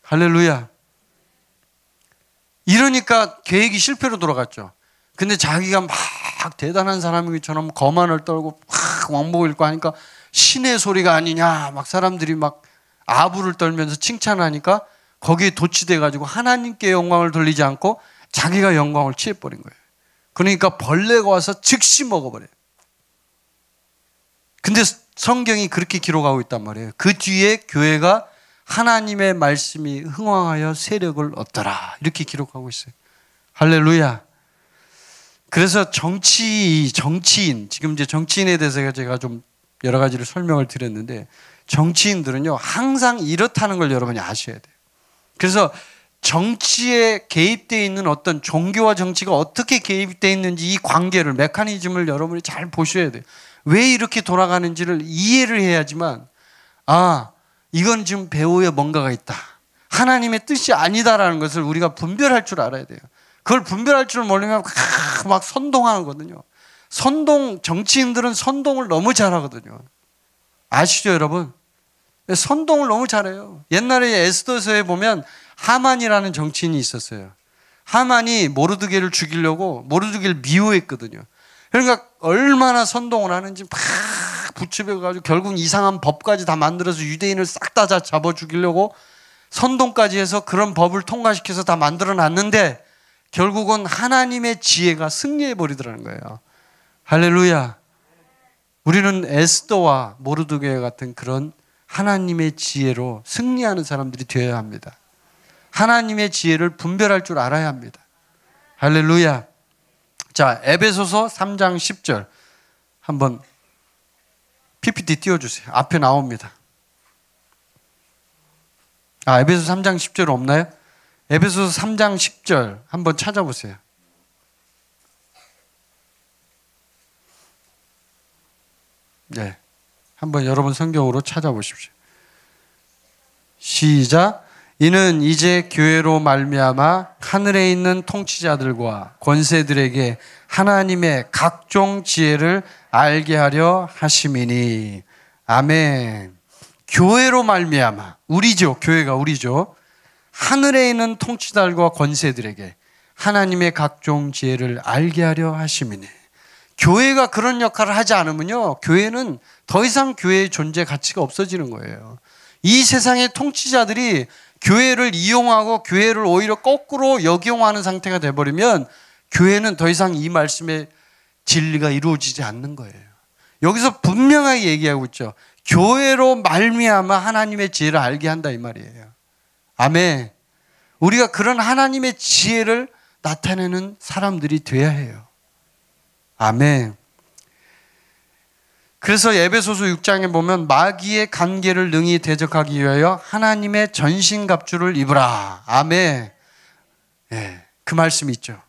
할렐루야. 이러니까 계획이 실패로 돌아갔죠. 근데 자기가 막 대단한 사람이처럼 거만을 떨고 막 왕복을 입고 하니까 신의 소리가 아니냐 막 사람들이 막 아부를 떨면서 칭찬하니까 거기에 도취돼가지고 하나님께 영광을 돌리지 않고 자기가 영광을 취해버린 거예요. 그러니까 벌레가 와서 즉시 먹어버려요. 근데 성경이 그렇게 기록하고 있단 말이에요. 그 뒤에 교회가 하나님의 말씀이 흥왕하여 세력을 얻더라 이렇게 기록하고 있어요. 할렐루야. 그래서 정치인 지금 이제 정치인에 대해서 제가 좀 여러 가지를 설명을 드렸는데 정치인들은요 항상 이렇다는 걸 여러분이 아셔야 돼요. 그래서 정치에 개입되어 있는 어떤 종교와 정치가 어떻게 개입되어 있는지 이 관계를 메커니즘을 여러분이 잘 보셔야 돼요. 왜 이렇게 돌아가는지를 이해를 해야지만 이건 지금 배후에 뭔가가 있다. 하나님의 뜻이 아니다라는 것을 우리가 분별할 줄 알아야 돼요. 그걸 분별할 줄 모르면 막 선동하거든요. 정치인들은 선동을 너무 잘하거든요. 아시죠 여러분? 선동을 너무 잘해요. 옛날에 에스더서에 보면 하만이라는 정치인이 있었어요. 하만이 모르드게를 죽이려고 모르드게를 미워했거든요. 그러니까 얼마나 선동을 하는지 막 붙여가지고 결국 이상한 법까지 다 만들어서 유대인을 싹 다 잡아 죽이려고 선동까지 해서 그런 법을 통과시켜서 다 만들어 놨는데 결국은 하나님의 지혜가 승리해 버리더라는 거예요. 할렐루야. 우리는 에스더와 모르드게 같은 그런 하나님의 지혜로 승리하는 사람들이 되어야 합니다. 하나님의 지혜를 분별할 줄 알아야 합니다. 할렐루야. 자, 에베소서 3장 10절 한번 PPT 띄워주세요. 앞에 나옵니다. 에베소서 3장 10절 없나요? 에베소서 3장 10절 한번 찾아보세요. 네, 한번 여러분 성경으로 찾아보십시오. 시작. 이는 이제 교회로 말미암아 하늘에 있는 통치자들과 권세들에게 하나님의 각종 지혜를 알게 하려 하심이니. 아멘. 교회로 말미암아, 우리죠. 교회가 우리죠. 하늘에 있는 통치자들과 권세들에게 하나님의 각종 지혜를 알게 하려 하심이니. 교회가 그런 역할을 하지 않으면요, 교회는 더 이상 교회의 존재 가치가 없어지는 거예요. 이 세상의 통치자들이 교회를 이용하고 교회를 오히려 거꾸로 역용하는 상태가 돼버리면 교회는 더 이상 이 말씀의 진리가 이루어지지 않는 거예요. 여기서 분명하게 얘기하고 있죠. 교회로 말미암아 하나님의 지혜를 알게 한다 이 말이에요. 아멘. 우리가 그런 하나님의 지혜를 나타내는 사람들이 돼야 해요. 아멘. 그래서 에베소서 6장에 보면 마귀의 관계를 능히 대적하기 위하여 하나님의 전신갑주를 입으라. 아멘. 네, 그 말씀이 있죠.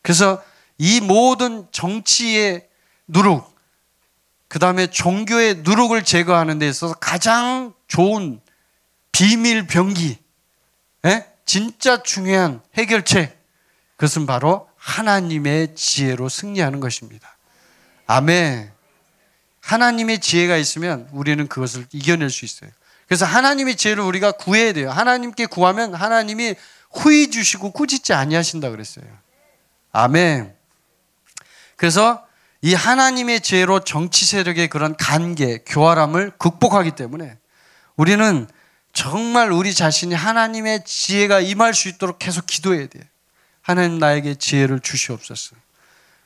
그래서 이 모든 정치의 누룩, 그 다음에 종교의 누룩을 제거하는 데 있어서 가장 좋은 비밀 병기, 진짜 중요한 해결책, 그것은 바로 하나님의 지혜로 승리하는 것입니다. 아멘. 하나님의 지혜가 있으면 우리는 그것을 이겨낼 수 있어요. 그래서 하나님의 지혜를 우리가 구해야 돼요. 하나님께 구하면 하나님이 후히 주시고 꾸짖지 아니하신다 그랬어요. 아멘. 그래서 이 하나님의 지혜로 정치 세력의 그런 관계, 교활함을 극복하기 때문에 우리는 정말 우리 자신이 하나님의 지혜가 임할 수 있도록 계속 기도해야 돼요. 하나님 나에게 지혜를 주시옵소서.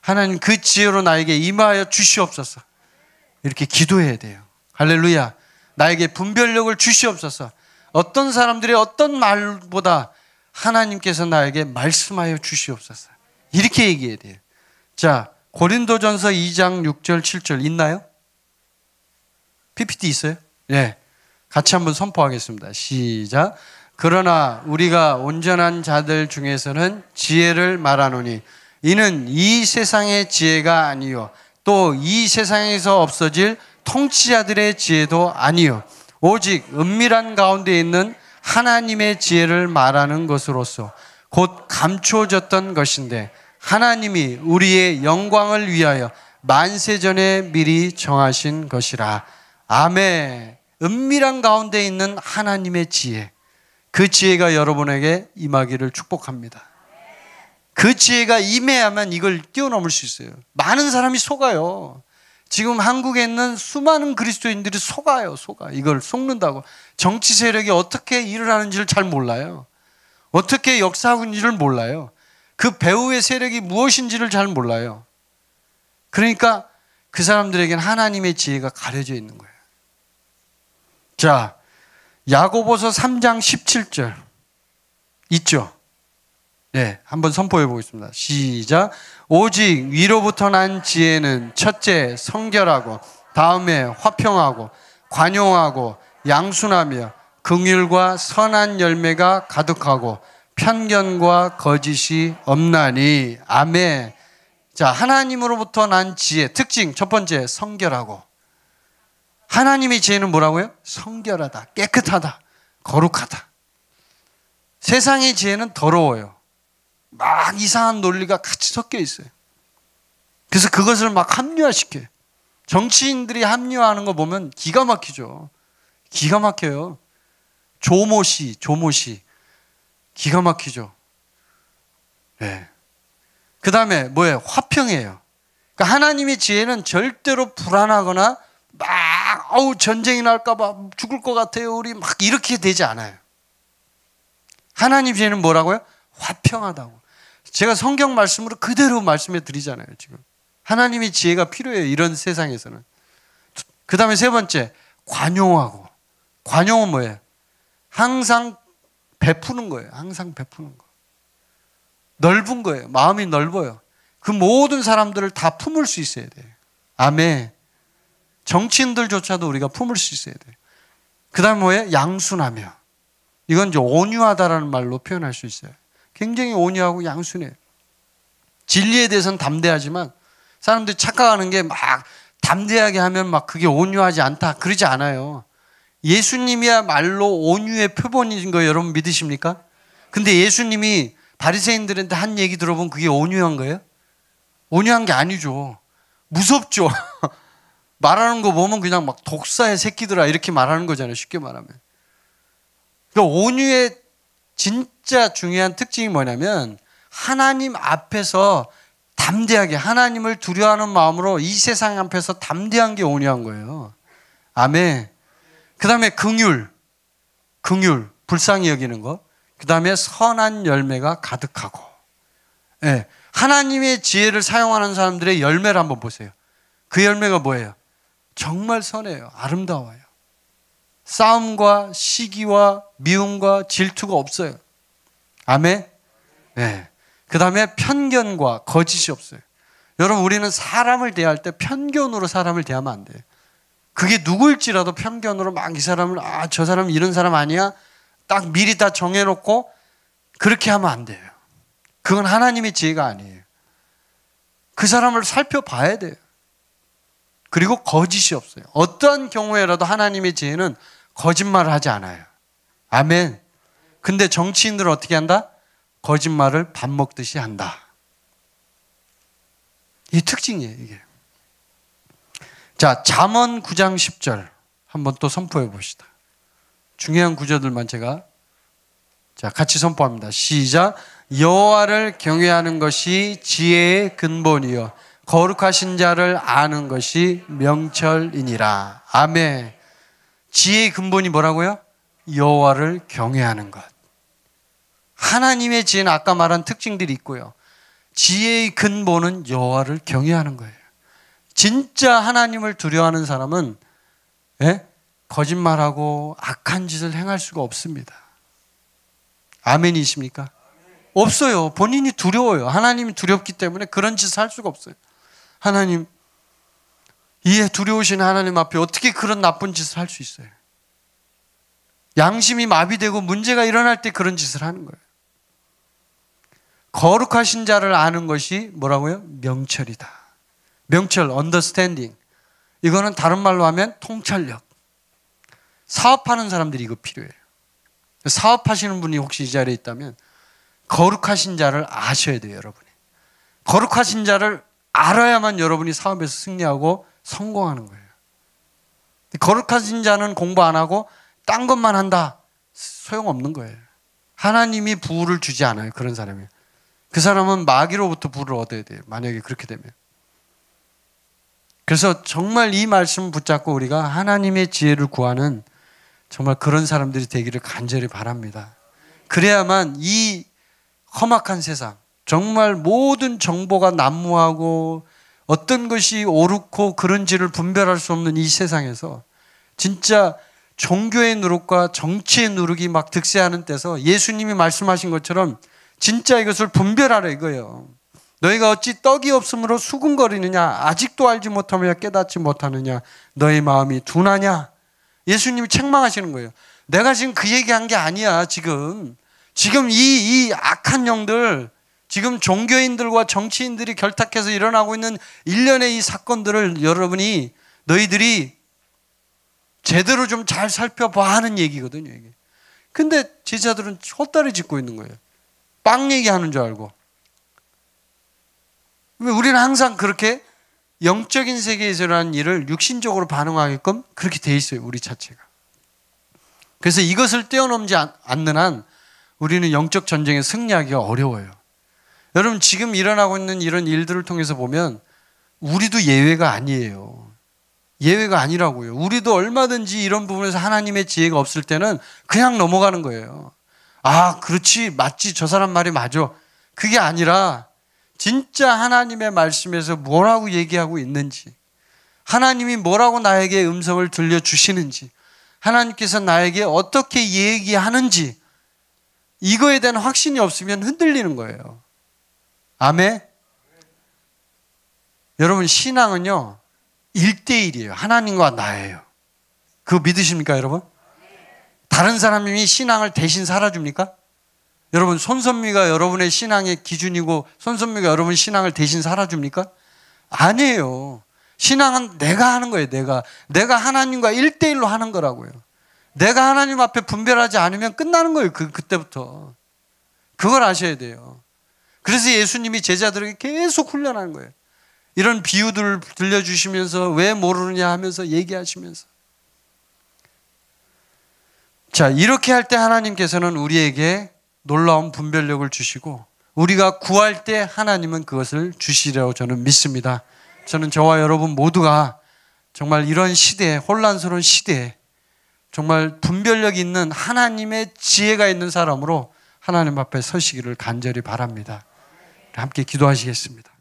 하나님 그 지혜로 나에게 임하여 주시옵소서. 이렇게 기도해야 돼요. 할렐루야. 나에게 분별력을 주시옵소서. 어떤 사람들의 어떤 말보다 하나님께서 나에게 말씀하여 주시옵소서. 이렇게 얘기해야 돼요. 자, 고린도전서 2장 6절 7절 있나요? PPT 있어요? 네. 같이 한번 선포하겠습니다. 시작. 그러나 우리가 온전한 자들 중에서는 지혜를 말하노니 이는 이 세상의 지혜가 아니요 또 이 세상에서 없어질 통치자들의 지혜도 아니요 오직 은밀한 가운데 있는 하나님의 지혜를 말하는 것으로서 곧 감추어졌던 것인데 하나님이 우리의 영광을 위하여 만세전에 미리 정하신 것이라. 아멘. 은밀한 가운데 있는 하나님의 지혜, 그 지혜가 여러분에게 임하기를 축복합니다. 그 지혜가 임해야만 이걸 뛰어넘을 수 있어요. 많은 사람이 속아요. 지금 한국에 있는 수많은 그리스도인들이 속아요. 이걸 속는다고. 정치 세력이 어떻게 일을 하는지를 잘 몰라요. 어떻게 역사하고 있는지를 몰라요. 그 배후의 세력이 무엇인지를 잘 몰라요. 그러니까 그 사람들에게는 하나님의 지혜가 가려져 있는 거예요. 자, 야고보서 3장 17절 있죠? 네, 한번 선포해 보겠습니다. 시작. 오직 위로부터 난 지혜는 첫째 성결하고 다음에 화평하고 관용하고 양순하며 긍휼과 선한 열매가 가득하고 편견과 거짓이 없나니. 아멘. 자, 하나님으로부터 난 지혜 특징 첫 번째 성결하고. 하나님의 지혜는 뭐라고요? 성결하다, 깨끗하다, 거룩하다. 세상의 지혜는 더러워요. 막 이상한 논리가 같이 섞여 있어요. 그래서 그것을 막 합리화시켜요. 정치인들이 합리화하는 거 보면 기가 막히죠. 기가 막혀요. 조모시 기가 막히죠. 네. 그 다음에 뭐예요? 화평이에요. 그러니까 하나님의 지혜는 절대로 불안하거나 막 전쟁이 날까봐 죽을 것 같아요 우리 막 이렇게 되지 않아요. 하나님 지혜는 뭐라고요? 화평하다고. 제가 성경 말씀으로 그대로 말씀해 드리잖아요. 지금 하나님의 지혜가 필요해요. 이런 세상에서는. 그 다음에 세 번째 관용하고. 관용은 뭐예요? 항상 베푸는 거예요. 항상 베푸는 거. 넓은 거예요. 마음이 넓어요. 그 모든 사람들을 다 품을 수 있어야 돼요. 아멘. 정치인들조차도 우리가 품을 수 있어야 돼요. 그 다음 뭐예요? 양순하며. 이건 이제 온유하다라는 말로 표현할 수 있어요. 굉장히 온유하고 양순해요. 진리에 대해서는 담대하지만 사람들이 착각하는 게 막 담대하게 하면 막 그게 온유하지 않다. 그러지 않아요. 예수님이야말로 온유의 표본인 거 여러분 믿으십니까? 근데 예수님이 바리새인들한테 한 얘기 들어보면 그게 온유한 거예요? 온유한 게 아니죠. 무섭죠. 말하는 거 보면 그냥 막 독사의 새끼들아 이렇게 말하는 거잖아요. 쉽게 말하면. 그러니까 온유의 진짜 중요한 특징이 뭐냐면 하나님 앞에서 담대하게 하나님을 두려워하는 마음으로 이 세상 앞에서 담대한 게 온유한 거예요. 아멘. 그 다음에 긍휼, 불쌍히 여기는 거. 그 다음에 선한 열매가 가득하고. 네. 하나님의 지혜를 사용하는 사람들의 열매를 한번 보세요. 그 열매가 뭐예요? 정말 선해요. 아름다워요. 싸움과 시기와 미움과 질투가 없어요. 아멘. 네. 그 다음에 편견과 거짓이 없어요. 여러분 우리는 사람을 대할 때 편견으로 사람을 대하면 안 돼요. 그게 누구일지라도 편견으로 막 이 사람을 저 사람은 이런 사람 아니야? 딱 미리 다 정해놓고 그렇게 하면 안 돼요. 그건 하나님의 지혜가 아니에요. 그 사람을 살펴봐야 돼요. 그리고 거짓이 없어요. 어떠한 경우에라도 하나님의 지혜는 거짓말을 하지 않아요. 아멘. 근데 정치인들은 어떻게 한다? 거짓말을 밥 먹듯이 한다. 이 특징이에요, 이게. 자, 잠언 9장 10절 한번 또 선포해 봅시다. 중요한 구절들만 제가 같이 선포합니다. 시작. 여호와를 경외하는 것이 지혜의 근본이요 거룩하신 자를 아는 것이 명철이니라. 아멘. 지혜의 근본이 뭐라고요? 여호와를 경외하는 것. 하나님의 지혜는 아까 말한 특징들이 있고요. 지혜의 근본은 여호와를 경외하는 거예요. 진짜 하나님을 두려워하는 사람은 거짓말하고 악한 짓을 행할 수가 없습니다. 아멘이십니까? 없어요. 본인이 두려워요. 하나님이 두렵기 때문에 그런 짓을 할 수가 없어요. 하나님, 이에 두려우신 하나님 앞에 어떻게 그런 나쁜 짓을 할 수 있어요? 양심이 마비되고 문제가 일어날 때 그런 짓을 하는 거예요. 거룩하신 자를 아는 것이 뭐라고요? 명철이다. 명철, understanding. 이거는 다른 말로 하면 통찰력. 사업하는 사람들이 이거 필요해요. 사업하시는 분이 혹시 이 자리에 있다면 거룩하신 자를 아셔야 돼요, 여러분이. 거룩하신 자를 알아야만 여러분이 사업에서 승리하고 성공하는 거예요. 거룩하신 자는 공부 안 하고 딴 것만 한다. 소용없는 거예요. 하나님이 부를 주지 않아요, 그런 사람이. 그 사람은 마귀로부터 부를 얻어야 돼요, 만약에 그렇게 되면. 그래서 정말 이 말씀 붙잡고 우리가 하나님의 지혜를 구하는 정말 그런 사람들이 되기를 간절히 바랍니다. 그래야만 이 험악한 세상, 정말 모든 정보가 난무하고 어떤 것이 옳고 그른지를 분별할 수 없는 이 세상에서 진짜 종교의 누룩과 정치의 누룩이 막 득세하는 때서 예수님이 말씀하신 것처럼 진짜 이것을 분별하라 이거예요. 너희가 어찌 떡이 없으므로 수군거리느냐? 아직도 알지 못하며 깨닫지 못하느냐? 너희 마음이 둔하냐? 예수님이 책망하시는 거예요. 내가 지금 그 얘기한 게 아니야. 지금 이 악한 영들, 지금 종교인들과 정치인들이 결탁해서 일어나고 있는 일련의 이 사건들을 너희들이 제대로 좀 잘 살펴봐 하는 얘기거든요. 이게. 근데 제자들은 헛다리 짚고 있는 거예요. 빵 얘기하는 줄 알고. 우리는 항상 그렇게 영적인 세계에서 일어나는 일을 육신적으로 반응하게끔 그렇게 돼 있어요, 우리 자체가. 그래서 이것을 뛰어넘지 않는 한 우리는 영적 전쟁에 승리하기가 어려워요. 여러분, 지금 일어나고 있는 이런 일들을 통해서 보면 우리도 예외가 아니에요. 예외가 아니라고요. 우리도 얼마든지 이런 부분에서 하나님의 지혜가 없을 때는 그냥 넘어가는 거예요. 아, 그렇지, 맞지, 저 사람 말이 맞아. 그게 아니라 진짜 하나님의 말씀에서 뭐라고 얘기하고 있는지, 하나님이 뭐라고 나에게 음성을 들려주시는지, 하나님께서 나에게 어떻게 얘기하는지, 이거에 대한 확신이 없으면 흔들리는 거예요. 아멘? 여러분 신앙은요 1대1이에요. 하나님과 나예요. 그거 믿으십니까 여러분? 다른 사람이 신앙을 대신 살아줍니까? 여러분 손선미가 여러분의 신앙의 기준이고 손선미가 여러분 신앙을 대신 살아줍니까? 아니에요. 신앙은 내가 하는 거예요. 내가 하나님과 1대1로 하는 거라고요. 내가 하나님 앞에 분별하지 않으면 끝나는 거예요. 그때부터. 그걸 아셔야 돼요. 그래서 예수님이 제자들에게 계속 훈련하는 거예요. 이런 비유들을 들려주시면서 왜 모르느냐 하면서 얘기하시면서. 자, 이렇게 할 때 하나님께서는 우리에게 놀라운 분별력을 주시고 우리가 구할 때 하나님은 그것을 주시리라고 저는 믿습니다. 저는 저와 여러분 모두가 정말 이런 시대에, 혼란스러운 시대에 정말 분별력 있는 하나님의 지혜가 있는 사람으로 하나님 앞에 서시기를 간절히 바랍니다. 함께 기도하시겠습니다.